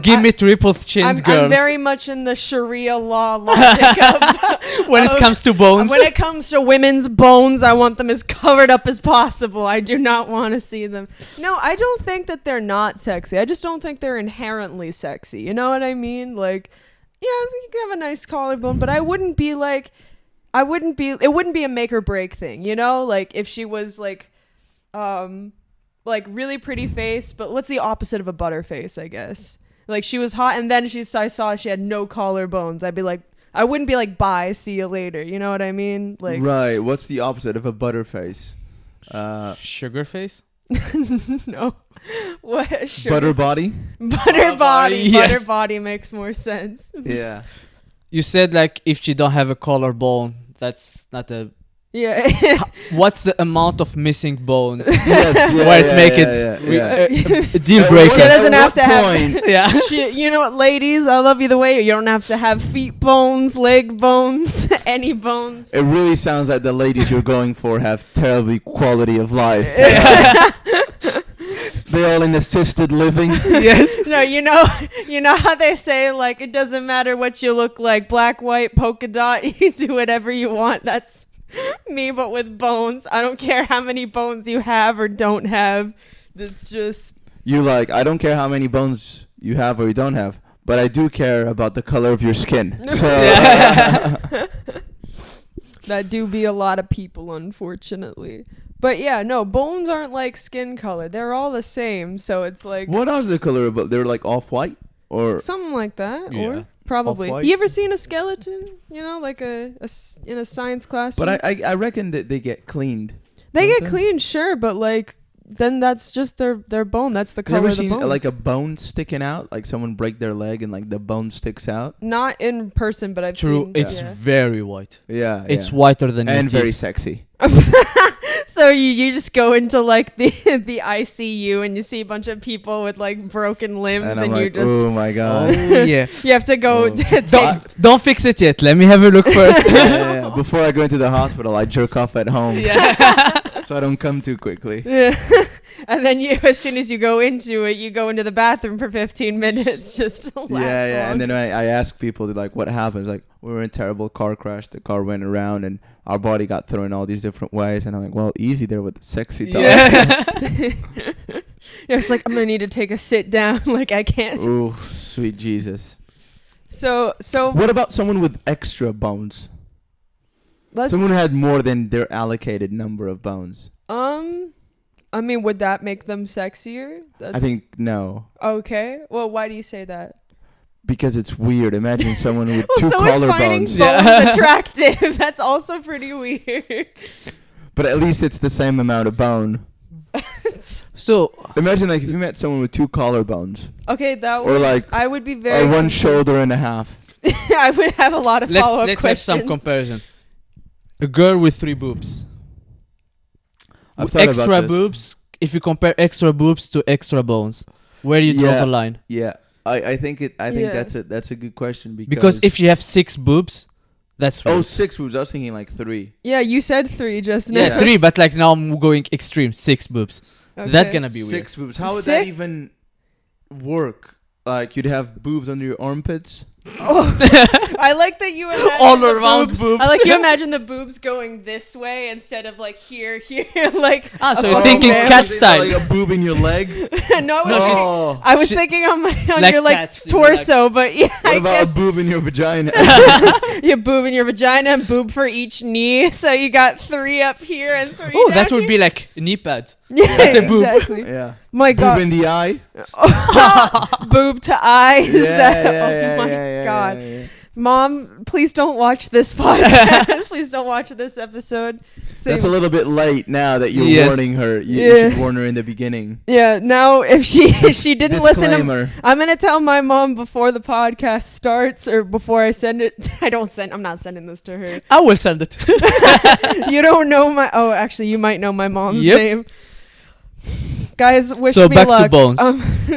[SPEAKER 1] Give me triple-chinned girls.
[SPEAKER 2] I'm very much in the Sharia law logic of
[SPEAKER 1] when it comes to bones.
[SPEAKER 2] When it comes to women's bones, I want them as covered up as possible. I do not want to see them. No, I don't think that they're not sexy. I just don't think they're inherently sexy. You know what I mean? Like, yeah, you can have a nice collarbone, but it wouldn't be a make or break thing, you know? Like if she was like really pretty face, but what's the opposite of a butter face, I guess? Like she was hot and then I saw she had no collarbones. I wouldn't be like, bye, see you later. You know what I mean? Like
[SPEAKER 3] Right. What's the opposite of a butterface?
[SPEAKER 1] Sugar face?
[SPEAKER 2] No. What? Sure.
[SPEAKER 3] Butter body?
[SPEAKER 2] Butter body.
[SPEAKER 1] Yes.
[SPEAKER 2] Butter body makes more sense.
[SPEAKER 3] Yeah.
[SPEAKER 1] You said like if she don't have a collarbone, that's not a...
[SPEAKER 2] Yeah.
[SPEAKER 1] What's the amount of missing bones
[SPEAKER 3] Yes, yeah,
[SPEAKER 1] where it
[SPEAKER 3] yeah,
[SPEAKER 1] make
[SPEAKER 3] yeah,
[SPEAKER 1] it
[SPEAKER 3] yeah.
[SPEAKER 1] a deal
[SPEAKER 3] At
[SPEAKER 1] breaker?
[SPEAKER 2] She doesn't
[SPEAKER 3] at
[SPEAKER 2] have to
[SPEAKER 3] what
[SPEAKER 2] have.
[SPEAKER 3] point-
[SPEAKER 1] Yeah.
[SPEAKER 2] You know what, ladies? I love you the way you don't have to have feet bones, leg bones, any bones.
[SPEAKER 3] It really sounds like the ladies you're going for have terribly quality of life. They're all in assisted living.
[SPEAKER 1] Yes.
[SPEAKER 2] No, you know how they say like it doesn't matter what you look like, black, white, polka dot. You do whatever you want. That's me, but with bones. I don't care how many bones you have or don't have. It's just
[SPEAKER 3] You like, I don't care how many bones you have or you don't have, but I do care about the color of your skin. So
[SPEAKER 2] that do be a lot of people, unfortunately. But yeah, no, bones aren't like skin color. They're all the same. So it's like
[SPEAKER 3] what else the color about? They're like off white or
[SPEAKER 2] something like that,
[SPEAKER 1] Yeah.
[SPEAKER 2] or probably.
[SPEAKER 3] Off-white?
[SPEAKER 2] You ever seen a skeleton? You know, like in a science class.
[SPEAKER 3] but I reckon that they get cleaned.
[SPEAKER 2] They
[SPEAKER 3] don't
[SPEAKER 2] get clean, sure, but like then that's just their bone. That's the
[SPEAKER 3] Have you
[SPEAKER 2] color
[SPEAKER 3] ever
[SPEAKER 2] of the
[SPEAKER 3] seen
[SPEAKER 2] bone.
[SPEAKER 3] like a bone sticking out? Like someone break their leg and like the bone sticks out?
[SPEAKER 2] Not in person, but I've
[SPEAKER 1] True.
[SPEAKER 2] seen.
[SPEAKER 1] It's
[SPEAKER 2] yeah.
[SPEAKER 1] very white.
[SPEAKER 3] Yeah.
[SPEAKER 1] It's
[SPEAKER 3] yeah.
[SPEAKER 1] whiter than
[SPEAKER 3] and
[SPEAKER 1] your
[SPEAKER 3] very
[SPEAKER 1] teeth.
[SPEAKER 3] sexy.
[SPEAKER 2] So you just go into like the ICU and you see a bunch of people with like broken limbs
[SPEAKER 3] And
[SPEAKER 2] and,
[SPEAKER 3] I'm
[SPEAKER 2] you
[SPEAKER 3] like,
[SPEAKER 2] just
[SPEAKER 3] oh my god.
[SPEAKER 1] Oh yeah.
[SPEAKER 2] you have to go
[SPEAKER 3] Oh.
[SPEAKER 2] take
[SPEAKER 1] Don't fix it yet. Let me have a look first.
[SPEAKER 3] Yeah. Before I go into the hospital, I jerk off at home so I don't come too quickly.
[SPEAKER 2] Yeah. And then as soon as you go into it, you go into the bathroom for 15 minutes just to last
[SPEAKER 3] Yeah.
[SPEAKER 2] long.
[SPEAKER 3] And then I ask people, they're like, what happened? It's like, we were in a terrible car crash. The car went around and our body got thrown all these different ways. And I'm like, well, easy there with the sexy talk.
[SPEAKER 1] Yeah.
[SPEAKER 2] Yeah, it's like I'm gonna need to take a sit down. Like I can't.
[SPEAKER 3] Ooh, sweet Jesus.
[SPEAKER 2] So
[SPEAKER 3] What about someone with extra bones?
[SPEAKER 2] let's.
[SPEAKER 3] Someone who had more than their allocated number of bones.
[SPEAKER 2] I mean, would that make them sexier?
[SPEAKER 3] I think no.
[SPEAKER 2] Okay. Well, why do you say that?
[SPEAKER 3] Because it's weird. Imagine someone with
[SPEAKER 2] Well,
[SPEAKER 3] two
[SPEAKER 2] so is finding
[SPEAKER 3] collarbones.
[SPEAKER 2] bones
[SPEAKER 1] Yeah.
[SPEAKER 2] attractive. That's also pretty weird.
[SPEAKER 3] But at least it's the same amount of bone.
[SPEAKER 1] So
[SPEAKER 3] Imagine like if you met someone with two collarbones.
[SPEAKER 2] Okay, that
[SPEAKER 3] Or
[SPEAKER 2] would.
[SPEAKER 3] like
[SPEAKER 2] I would be very.
[SPEAKER 3] or one
[SPEAKER 2] confused.
[SPEAKER 3] shoulder and a half.
[SPEAKER 2] I would have a lot of follow-up
[SPEAKER 1] let's have
[SPEAKER 2] questions.
[SPEAKER 1] some comparison. A girl with 3 boobs.
[SPEAKER 3] I've
[SPEAKER 1] With
[SPEAKER 3] thought about
[SPEAKER 1] extra
[SPEAKER 3] this.
[SPEAKER 1] boobs. If you compare extra boobs to extra bones, where do you draw
[SPEAKER 3] Yeah.
[SPEAKER 1] the line?
[SPEAKER 3] Yeah. I think
[SPEAKER 2] Yeah.
[SPEAKER 3] that's a good question
[SPEAKER 1] Because if you have 6 boobs, that's
[SPEAKER 3] oh
[SPEAKER 1] weird.
[SPEAKER 3] 6 boobs, I was thinking like 3.
[SPEAKER 2] Yeah, you said 3 just now.
[SPEAKER 1] Yeah, 3, but like now I'm going extreme. 6 boobs. That's
[SPEAKER 2] Okay.
[SPEAKER 1] gonna be weird.
[SPEAKER 3] 6 boobs. How would that
[SPEAKER 2] Six?
[SPEAKER 3] even work? Like you'd have boobs under your armpits?
[SPEAKER 2] Oh, I like that you imagine
[SPEAKER 1] All
[SPEAKER 2] the
[SPEAKER 1] around boobs.
[SPEAKER 2] I like you imagine the boobs going this way instead of like here, like.
[SPEAKER 1] Ah, so
[SPEAKER 2] a
[SPEAKER 1] you're
[SPEAKER 2] full
[SPEAKER 1] thinking
[SPEAKER 2] man.
[SPEAKER 1] cat
[SPEAKER 3] Is it
[SPEAKER 1] style.
[SPEAKER 3] Like a boob in your leg?
[SPEAKER 2] No,
[SPEAKER 3] Oh.
[SPEAKER 2] I was
[SPEAKER 1] Shit.
[SPEAKER 2] thinking on
[SPEAKER 1] Like
[SPEAKER 2] your like
[SPEAKER 1] cats, you know, like-
[SPEAKER 2] torso, but yeah,
[SPEAKER 3] What
[SPEAKER 2] I
[SPEAKER 3] about
[SPEAKER 2] guess
[SPEAKER 3] a boob in your vagina?
[SPEAKER 2] you have boob in your vagina and boob for each knee, so you got 3 up here and 3.
[SPEAKER 1] Oh, that
[SPEAKER 2] down
[SPEAKER 1] would be
[SPEAKER 2] here.
[SPEAKER 1] like a knee pad.
[SPEAKER 2] Yeah,
[SPEAKER 1] That's a boob.
[SPEAKER 2] exactly.
[SPEAKER 3] Yeah.
[SPEAKER 2] My
[SPEAKER 3] Boob
[SPEAKER 2] God,
[SPEAKER 3] in the eye?
[SPEAKER 2] boob to eyes. That,
[SPEAKER 3] yeah,
[SPEAKER 2] oh my
[SPEAKER 3] yeah,
[SPEAKER 2] God.
[SPEAKER 3] yeah.
[SPEAKER 2] Mom, please don't watch this podcast. Please don't watch this episode.
[SPEAKER 3] That's a little bit late now that you're
[SPEAKER 1] Yes.
[SPEAKER 3] warning her. You
[SPEAKER 2] Yeah.
[SPEAKER 3] should warn her in the beginning.
[SPEAKER 2] Yeah, now if she didn't listen to
[SPEAKER 3] Disclaimer.
[SPEAKER 2] I'm going to tell my mom before the podcast starts or before I send it. I'm not sending this to her.
[SPEAKER 1] I will send it.
[SPEAKER 2] You don't know actually you might know my mom's
[SPEAKER 1] Yep.
[SPEAKER 2] name. Guys, wish
[SPEAKER 1] So
[SPEAKER 2] me
[SPEAKER 1] back to
[SPEAKER 2] luck.
[SPEAKER 1] bones.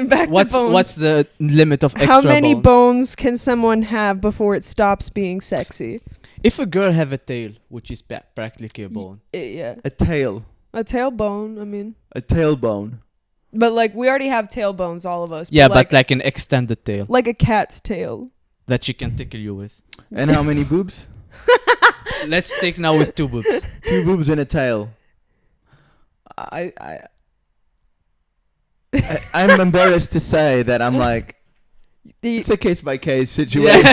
[SPEAKER 2] Back to bones.
[SPEAKER 1] What's the limit of extra
[SPEAKER 2] How many
[SPEAKER 1] bones?
[SPEAKER 2] bones can someone have before it stops being sexy?
[SPEAKER 1] If a girl have a tail, which is practically a bone.
[SPEAKER 2] Yeah.
[SPEAKER 3] A tail.
[SPEAKER 2] A tailbone, I mean.
[SPEAKER 3] A tailbone.
[SPEAKER 2] But like we already have tailbones, all of us.
[SPEAKER 1] Yeah, but like an extended tail
[SPEAKER 2] like a cat's tail.
[SPEAKER 1] that she can tickle you with.
[SPEAKER 3] And how many boobs?
[SPEAKER 1] Let's take now with 2 boobs.
[SPEAKER 3] 2 boobs and a tail. I'm embarrassed to say that I'm like, it's a case by case situation.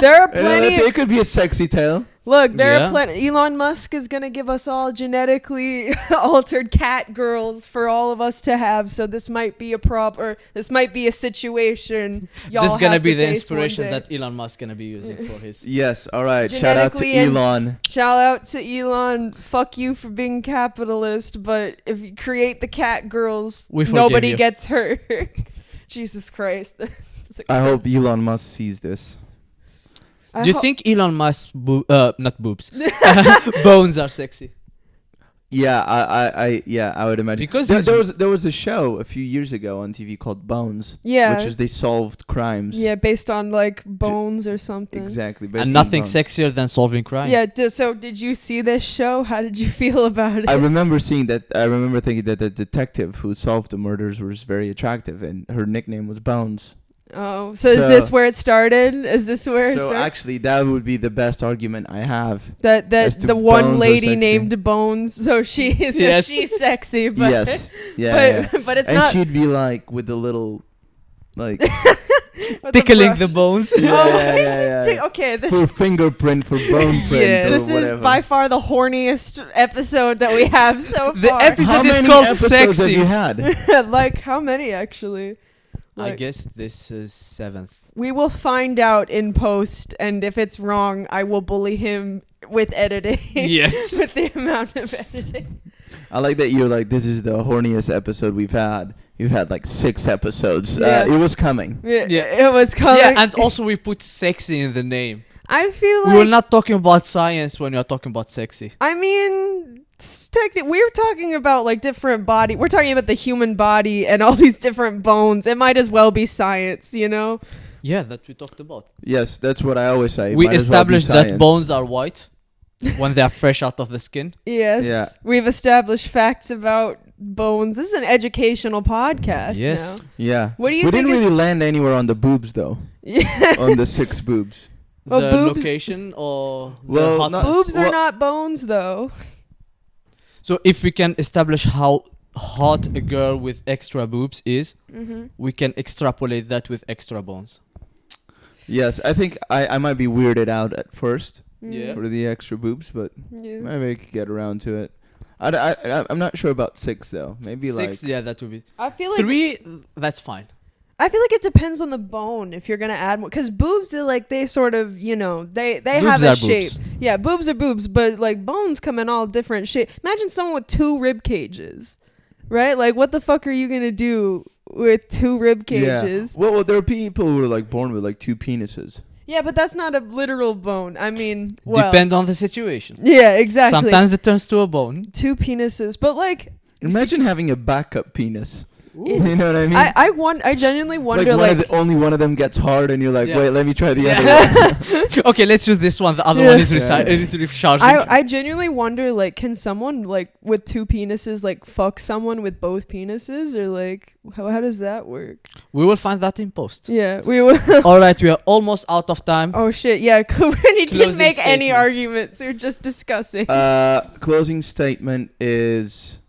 [SPEAKER 2] There are
[SPEAKER 3] You know,
[SPEAKER 2] plenty.
[SPEAKER 3] it could be a sexy tail.
[SPEAKER 2] Look, there
[SPEAKER 1] Yeah.
[SPEAKER 2] are plenty. Elon Musk is gonna give us all genetically altered cat girls for all of us to have. So this might be a this might be a situation. Y'all
[SPEAKER 1] This is gonna
[SPEAKER 2] have
[SPEAKER 1] be
[SPEAKER 2] to
[SPEAKER 1] the
[SPEAKER 2] face
[SPEAKER 1] inspiration
[SPEAKER 2] one day.
[SPEAKER 1] that Elon Musk gonna be using for his.
[SPEAKER 3] Yes, all right. Shout out to
[SPEAKER 2] Genetically and-
[SPEAKER 3] Elon.
[SPEAKER 2] Shout out to Elon. Fuck you for being capitalist, but if you create the cat girls,
[SPEAKER 1] We forgive
[SPEAKER 2] nobody
[SPEAKER 1] you.
[SPEAKER 2] gets hurt. Jesus Christ.
[SPEAKER 3] I hope Elon Musk sees this.
[SPEAKER 1] Do you think Elon Musk not boobs bones are sexy?
[SPEAKER 3] Yeah, I would imagine.
[SPEAKER 1] Because
[SPEAKER 3] there was a show a few years ago on TV called Bones.
[SPEAKER 2] Yeah.
[SPEAKER 3] Which is they solved crimes.
[SPEAKER 2] Yeah, based on like bones or something.
[SPEAKER 3] Exactly. based
[SPEAKER 1] And
[SPEAKER 3] on
[SPEAKER 1] nothing
[SPEAKER 3] bones.
[SPEAKER 1] sexier than solving crime.
[SPEAKER 2] Yeah. So did you see this show? How did you feel about it?
[SPEAKER 3] I remember seeing that. I remember thinking that the detective who solved the murders was very attractive, and her nickname was Bones.
[SPEAKER 2] Oh, so is this where it started? Is this where it
[SPEAKER 3] So
[SPEAKER 2] started?
[SPEAKER 3] actually, that would be the best argument I have.
[SPEAKER 2] That
[SPEAKER 3] as to
[SPEAKER 2] the one
[SPEAKER 3] Bones are
[SPEAKER 2] lady
[SPEAKER 3] sexy.
[SPEAKER 2] named Bones, so she's
[SPEAKER 1] Yes.
[SPEAKER 2] sexy, but
[SPEAKER 3] Yes. Yeah.
[SPEAKER 2] but it's
[SPEAKER 3] And
[SPEAKER 2] not
[SPEAKER 3] she'd be like with the little, like,
[SPEAKER 2] with
[SPEAKER 1] Tickling
[SPEAKER 2] brush.
[SPEAKER 1] the bones.
[SPEAKER 2] Okay, this
[SPEAKER 3] for fingerprint, for bone print.
[SPEAKER 1] Yeah.
[SPEAKER 3] or
[SPEAKER 2] this is
[SPEAKER 3] whatever.
[SPEAKER 2] by far the horniest episode that we have so
[SPEAKER 1] The
[SPEAKER 2] far.
[SPEAKER 1] episode
[SPEAKER 3] How
[SPEAKER 1] is
[SPEAKER 3] many
[SPEAKER 1] called
[SPEAKER 3] episodes
[SPEAKER 1] Sexy.
[SPEAKER 3] have you had?
[SPEAKER 2] Like how many actually?
[SPEAKER 1] I
[SPEAKER 2] Like,
[SPEAKER 1] guess this is 7th.
[SPEAKER 2] we will find out in post, and if it's wrong, I will bully him with editing.
[SPEAKER 1] Yes.
[SPEAKER 2] with the amount of editing.
[SPEAKER 3] I like that you're like, this is the horniest episode we've had. You've had like 6 episodes.
[SPEAKER 2] Yeah.
[SPEAKER 3] It was coming.
[SPEAKER 2] It was coming.
[SPEAKER 1] Yeah, and also we put sexy in the name.
[SPEAKER 2] I feel
[SPEAKER 1] We were
[SPEAKER 2] like
[SPEAKER 1] not talking about science when you're talking about sexy.
[SPEAKER 2] I mean, we're talking about like different body. We're talking about the human body and all these different bones. It might as well be science, you know?
[SPEAKER 1] Yeah, that we talked about.
[SPEAKER 3] Yes, that's what I always say.
[SPEAKER 1] We
[SPEAKER 3] Might as well be
[SPEAKER 1] established that
[SPEAKER 3] science.
[SPEAKER 1] bones are white when they are fresh out of the skin.
[SPEAKER 2] Yes.
[SPEAKER 3] Yeah.
[SPEAKER 2] We've established facts about bones. This is an educational podcast
[SPEAKER 1] Yes.
[SPEAKER 2] now.
[SPEAKER 3] Yeah.
[SPEAKER 2] What do you
[SPEAKER 3] we
[SPEAKER 2] think
[SPEAKER 3] didn't
[SPEAKER 2] is-
[SPEAKER 3] really land anywhere on the boobs though.
[SPEAKER 2] Yeah.
[SPEAKER 3] On the 6 boobs.
[SPEAKER 2] Well,
[SPEAKER 1] the
[SPEAKER 2] boobs-
[SPEAKER 1] location or
[SPEAKER 3] Well,
[SPEAKER 1] the hotness.
[SPEAKER 3] not-
[SPEAKER 2] Boobs are
[SPEAKER 3] Well-
[SPEAKER 2] not bones, though.
[SPEAKER 1] So if we can establish how hot a girl with extra boobs is,
[SPEAKER 2] Mm-hmm.
[SPEAKER 1] we can extrapolate that with extra bones.
[SPEAKER 3] Yes, I think I might be weirded out at first
[SPEAKER 1] Yeah.
[SPEAKER 3] for the extra boobs, but
[SPEAKER 2] Yeah.
[SPEAKER 3] maybe I could get around to it. I'm not sure about 6 though. Maybe
[SPEAKER 1] 6,
[SPEAKER 3] like
[SPEAKER 1] yeah, that would be.
[SPEAKER 2] I feel like
[SPEAKER 1] 3, that's fine.
[SPEAKER 2] I feel like it depends on the bone if you're gonna add more, because boobs are like they sort of they
[SPEAKER 1] Boobs
[SPEAKER 2] have a
[SPEAKER 1] are
[SPEAKER 2] shape.
[SPEAKER 1] boobs.
[SPEAKER 2] Yeah, boobs are boobs, but like bones come in all different shapes. Imagine someone with 2 rib cages, right? Like what the fuck are you gonna do with 2 rib cages?
[SPEAKER 3] Yeah. Well, there are people who are like born with like 2 penises.
[SPEAKER 2] Yeah, but that's not a literal bone. I mean, well,
[SPEAKER 1] Depend on the situation.
[SPEAKER 2] yeah, exactly.
[SPEAKER 1] Sometimes it turns to a bone.
[SPEAKER 2] 2 penises, but like
[SPEAKER 3] Imagine having a backup penis.
[SPEAKER 1] Ooh.
[SPEAKER 3] You know what I mean?
[SPEAKER 2] I genuinely wonder like
[SPEAKER 3] only one of them gets hard, and you're like,
[SPEAKER 1] Yeah.
[SPEAKER 3] wait, let me try the
[SPEAKER 1] Yeah.
[SPEAKER 3] other one.
[SPEAKER 1] Okay, let's use this one. The other
[SPEAKER 2] Yeah.
[SPEAKER 1] one is
[SPEAKER 3] Yeah.
[SPEAKER 1] is recharging.
[SPEAKER 2] I genuinely wonder, like, can someone, like, with 2 penises, like, fuck someone with both penises? Or, like, how does that work?
[SPEAKER 1] We will find that in post.
[SPEAKER 2] Yeah, we will.
[SPEAKER 1] All right, we are almost out of time.
[SPEAKER 2] Oh, shit, yeah. We didn't
[SPEAKER 1] Closing
[SPEAKER 2] make any
[SPEAKER 1] statement.
[SPEAKER 2] arguments. We're just discussing.
[SPEAKER 3] Closing statement is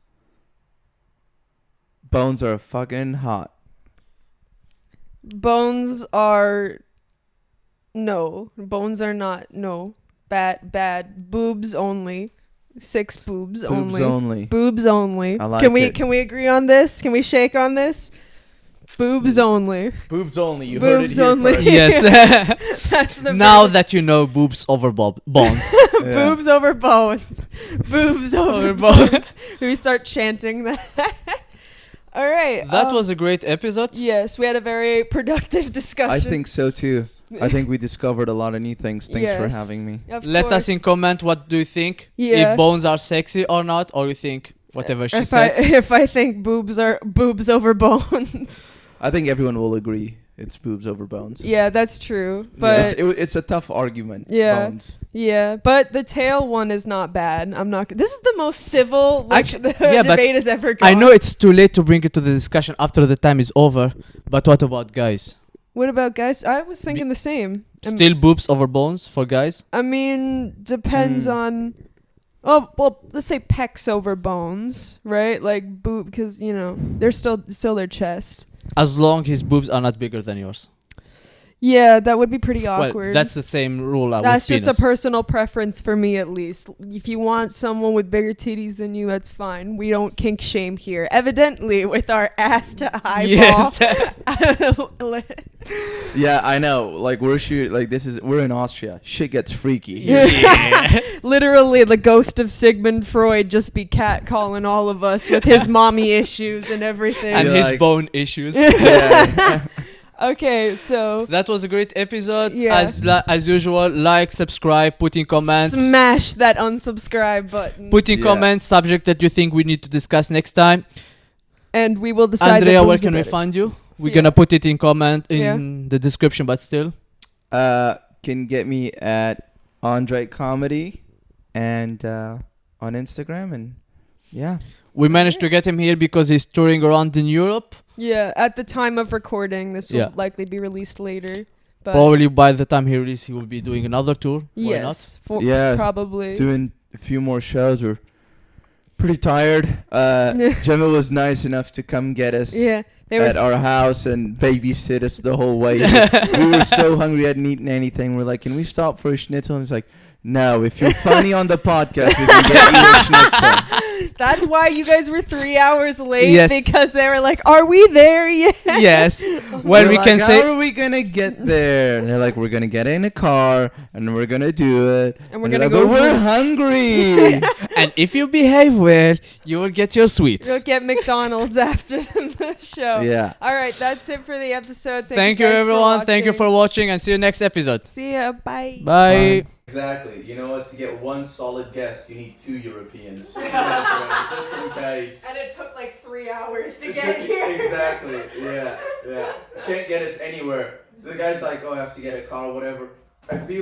[SPEAKER 3] bones are fucking hot.
[SPEAKER 2] Bones are... No. Bones are not. No. Bad. Boobs only. 6 boobs
[SPEAKER 3] Boobs
[SPEAKER 2] only.
[SPEAKER 3] only.
[SPEAKER 2] Boobs only.
[SPEAKER 3] I like
[SPEAKER 2] Can we
[SPEAKER 3] it.
[SPEAKER 2] Can we agree on this? Can we shake on this? Boobs only.
[SPEAKER 3] Boobs only. You
[SPEAKER 2] Boobs only.
[SPEAKER 1] Yes.
[SPEAKER 2] That's the
[SPEAKER 1] Now
[SPEAKER 2] verdict.
[SPEAKER 1] that you know boobs over bones.
[SPEAKER 2] Boobs over bones. Boobs over
[SPEAKER 1] Over
[SPEAKER 2] bones. We start chanting that. All right.
[SPEAKER 1] That was a great episode.
[SPEAKER 2] Yes, we had a very productive discussion.
[SPEAKER 3] I think so too. I think we discovered a lot of new things. Thanks for
[SPEAKER 2] Yes.
[SPEAKER 3] having me.
[SPEAKER 2] Of
[SPEAKER 1] Let us
[SPEAKER 2] course.
[SPEAKER 1] in comment what do you think.
[SPEAKER 2] Yeah.
[SPEAKER 1] If bones are sexy or not, or you think whatever she
[SPEAKER 2] if
[SPEAKER 1] said.
[SPEAKER 2] if I think boobs are boobs over bones.
[SPEAKER 3] I think everyone will agree it's boobs over bones.
[SPEAKER 2] Yeah, that's true.
[SPEAKER 3] Yeah,
[SPEAKER 2] But
[SPEAKER 3] it's a tough argument.
[SPEAKER 2] Yeah.
[SPEAKER 3] Bones.
[SPEAKER 2] yeah, but the tail one is not bad. I'm not. This is the most civil
[SPEAKER 1] Actually,
[SPEAKER 2] the
[SPEAKER 1] yeah, but
[SPEAKER 2] debate has ever gone.
[SPEAKER 1] I know it's too late to bring it to the discussion after the time is over, but what about guys?
[SPEAKER 2] What about guys? I was thinking the same.
[SPEAKER 1] Still boobs over bones for guys?
[SPEAKER 2] I mean, depends on. Oh well, let's say pecs over bones, right? Like boob, because they're still their chest.
[SPEAKER 1] As long his boobs are not bigger than yours.
[SPEAKER 2] Yeah, that would be pretty awkward.
[SPEAKER 1] Well, that's the same rule
[SPEAKER 2] That's
[SPEAKER 1] with
[SPEAKER 2] just
[SPEAKER 1] penis.
[SPEAKER 2] a personal preference for me, at least. If you want someone with bigger titties than you, that's fine. We don't kink shame here. Evidently, with our ass to eyeball.
[SPEAKER 1] Yes.
[SPEAKER 3] Yeah, I know. Like we're in Austria. Shit gets freaky here.
[SPEAKER 2] Literally, the ghost of Sigmund Freud just be catcalling all of us with his mommy issues and everything.
[SPEAKER 1] And
[SPEAKER 3] You're
[SPEAKER 1] his
[SPEAKER 3] like-
[SPEAKER 1] bone issues.
[SPEAKER 3] Yeah.
[SPEAKER 2] Okay, so
[SPEAKER 1] That was a great episode.
[SPEAKER 2] Yeah.
[SPEAKER 1] As usual, like, subscribe, put in comments.
[SPEAKER 2] smash that unsubscribe button,
[SPEAKER 1] Put in
[SPEAKER 3] Yeah.
[SPEAKER 1] comments subject that you think we need to discuss next time.
[SPEAKER 2] and we will decide.
[SPEAKER 1] Andrea,
[SPEAKER 2] that
[SPEAKER 1] where
[SPEAKER 2] boobs are
[SPEAKER 1] can we
[SPEAKER 2] better.
[SPEAKER 1] find you? We're
[SPEAKER 2] Yeah.
[SPEAKER 1] gonna put it in comment in the description, but still.
[SPEAKER 3] Can get me at Andre Comedy and on Instagram, and yeah.
[SPEAKER 1] We managed to get him here because he's touring around in Europe.
[SPEAKER 2] Yeah, at the time of recording, this will
[SPEAKER 1] Yeah.
[SPEAKER 2] likely be released later. But
[SPEAKER 1] Probably by the time he releases, he will be doing another tour. Why not?
[SPEAKER 2] yes,
[SPEAKER 3] Yeah,
[SPEAKER 2] probably.
[SPEAKER 3] Doing a few more shows. We're pretty tired. Gemma was nice enough to come get us
[SPEAKER 2] Yeah, they
[SPEAKER 3] at
[SPEAKER 2] were.
[SPEAKER 3] our house and babysit us the whole way. We were so hungry, we hadn't eaten anything. We're like, can we stop for a schnitzel? And he's like, no, if you're funny on the podcast, we can get you a schnitzel.
[SPEAKER 2] That's why you guys were 3 hours late,
[SPEAKER 1] Yes.
[SPEAKER 2] because they were like, "Are we there yet?"
[SPEAKER 1] Yes. Well,
[SPEAKER 3] We're
[SPEAKER 1] we
[SPEAKER 3] like,
[SPEAKER 1] can
[SPEAKER 3] how
[SPEAKER 1] say.
[SPEAKER 3] are we gonna get there? And they're like, we're gonna get in a car and we're gonna do it.
[SPEAKER 2] And we're
[SPEAKER 3] they're
[SPEAKER 2] gonna
[SPEAKER 3] like,
[SPEAKER 2] go
[SPEAKER 3] But we're
[SPEAKER 2] for-
[SPEAKER 3] hungry.
[SPEAKER 1] And if you behave well, you will get your sweets.
[SPEAKER 2] You'll get McDonald's after the show.
[SPEAKER 3] Yeah.
[SPEAKER 2] All right, that's it for the episode.
[SPEAKER 1] Thank you,
[SPEAKER 2] guys for
[SPEAKER 1] everyone. Thank you
[SPEAKER 2] watching.
[SPEAKER 1] for watching, and see you next episode.
[SPEAKER 2] See ya. Bye.
[SPEAKER 1] Bye.
[SPEAKER 3] Exactly. You know what? To get one solid guest, you need 2 Europeans. Just in case.
[SPEAKER 2] And it took like 3 hours to
[SPEAKER 3] Exactly. Yeah. Yeah. Can't get us anywhere. The guy's like, oh, I have to get a car, whatever. I feel